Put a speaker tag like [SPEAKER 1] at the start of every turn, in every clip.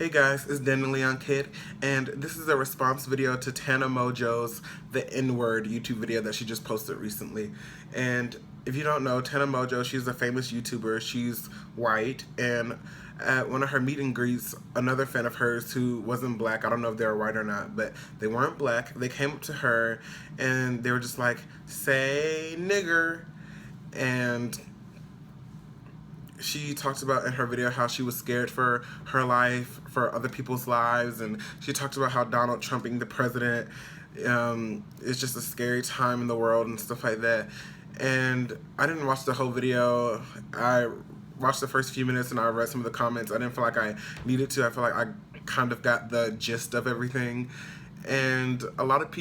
[SPEAKER 1] Hey guys, it's Dan and Leon Kid, and this is a response video to Tana Mongeau's The N-Word YouTube video that she just posted recently. And if you don't know, Tana Mongeau, she's a famous YouTuber. She's white, and at one of her meet and greets, another fan of hers who wasn't black, I don't know if they were white or not, but they weren't black, they came up to her and they were just like, "Say nigger," and she talked about in her video how she was scared for her life, for other people's lives, and she talked about how Donald Trump being the president is just a scary time in the world and stuff like that. And I didn't watch the whole video. I watched the first few minutes and I read some of the comments. I didn't feel like I needed to. I feel like I kind of got the gist of everything. And a lot of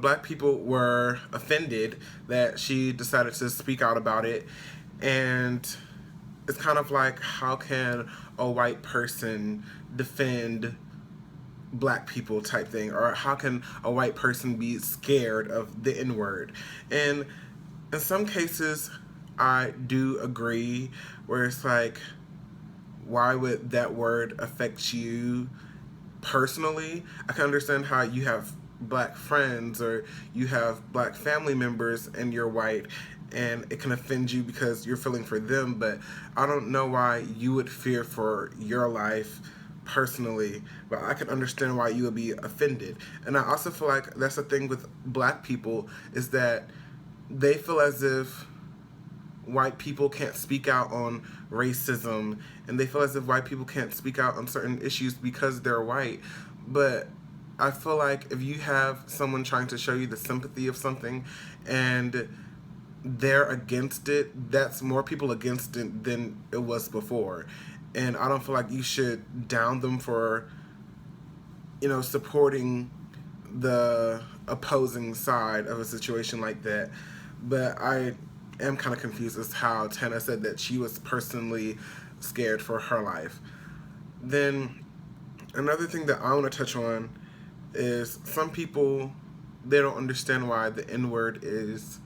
[SPEAKER 1] black people were offended that she decided to speak out about it. And it's kind of like, how can a white person defend black people type thing? Or how can a white person be scared of the N-word? And in some cases, I do agree, where it's like, why would that word affect you personally? I can understand how you have black friends or you have black family members and you're white and it can offend you because you're feeling for them, but I don't know why you would fear for your life personally, but I can understand why you would be offended. And I also feel like that's the thing with black people, is that they feel as if white people can't speak out on racism, and they feel as if white people can't speak out on certain issues because they're white. But I feel like if you have someone trying to show you the sympathy of something and they're against it, that's more people against it than it was before. And I don't feel like you should down them for, supporting the opposing side of a situation like that. But I am kind of confused as how Tana said that she was personally scared for her life. Then another thing that I want to touch on is some people, they don't understand why the N-word is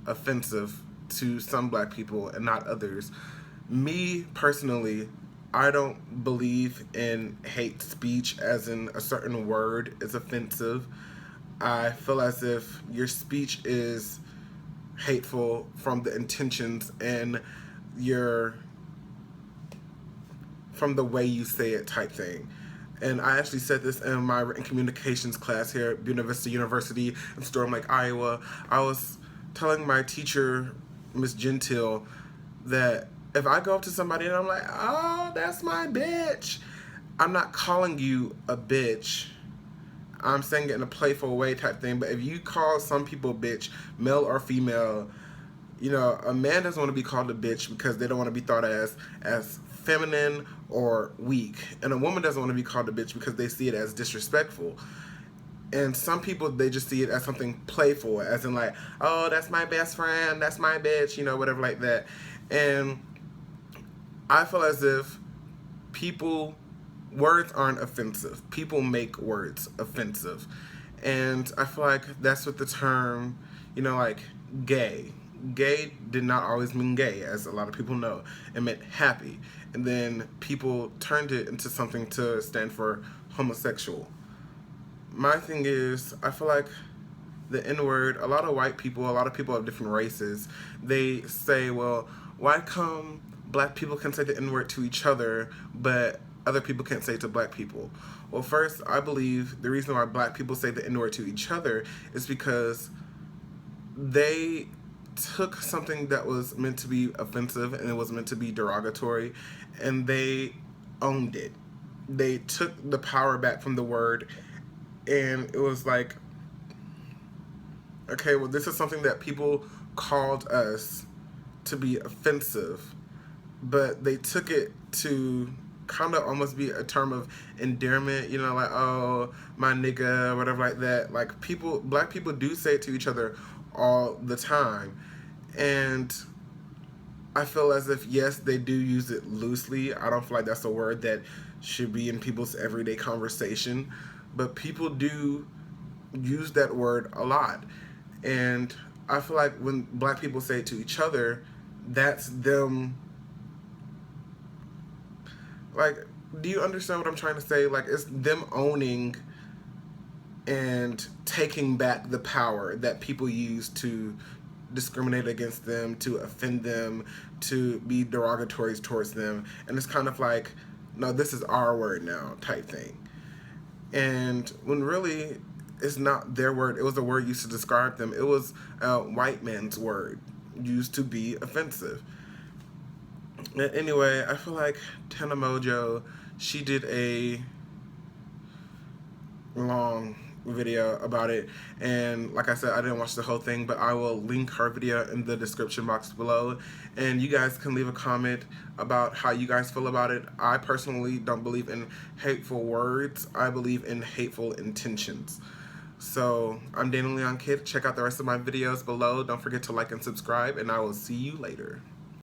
[SPEAKER 1] offensive to some black people and not others. Me personally, I don't believe in hate speech as in a certain word is offensive. I feel as if your speech is hateful from the intentions and from the way you say it type thing. And I actually said this in my written communications class here at Buena Vista University in Storm Lake, Iowa. I was telling my teacher, Miss Gentile, that if I go up to somebody and I'm like, "Oh, that's my bitch," I'm not calling you a bitch. I'm saying it in a playful way type thing. But if you call some people bitch, male or female, a man doesn't want to be called a bitch because they don't want to be thought as feminine or weak. And a woman doesn't want to be called a bitch because they see it as disrespectful. And some people, they just see it as something playful, as in like, "Oh, that's my best friend, that's my bitch," whatever like that. And I feel as if words aren't offensive. People make words offensive. And I feel like that's what the term, like gay. Gay did not always mean gay, as a lot of people know. It meant happy. And then people turned it into something to stand for homosexual. My thing is, I feel like the N-word, a lot of white people, a lot of people of different races, they say, well, why come black people can say the N-word to each other, but other people can't say it to black people? Well, first, I believe the reason why black people say the N-word to each other is because they took something that was meant to be offensive and it was meant to be derogatory, and they owned it. They took the power back from the word, and it was like, okay, well, this is something that people called us to be offensive, but they took it to kind of almost be a term of endearment, like, "Oh, my nigga," whatever like that. Like, black people do say it to each other all the time. And I feel as if, yes, they do use it loosely. I don't feel like that's a word that should be in people's everyday conversation, but people do use that word a lot. And I feel like when black people say it to each other, that's them Like, do you understand what I'm trying to say? Like, it's them owning and taking back the power that people use to discriminate against them, to offend them, to be derogatory towards them. And it's kind of like, no, this is our word now type thing. And when really it's not their word, it was a word used to describe them. It was a white man's word used to be offensive. Anyway, I feel like Tana Mongeau, she did a long video about it, and like I said, I didn't watch the whole thing, but I will link her video in the description box below, and you guys can leave a comment about how you guys feel about it. I personally don't believe in hateful words. I believe in hateful intentions. So I'm Daniel Leon Kid. Check out the rest of my videos below. Don't forget to like and subscribe, and I will see you later.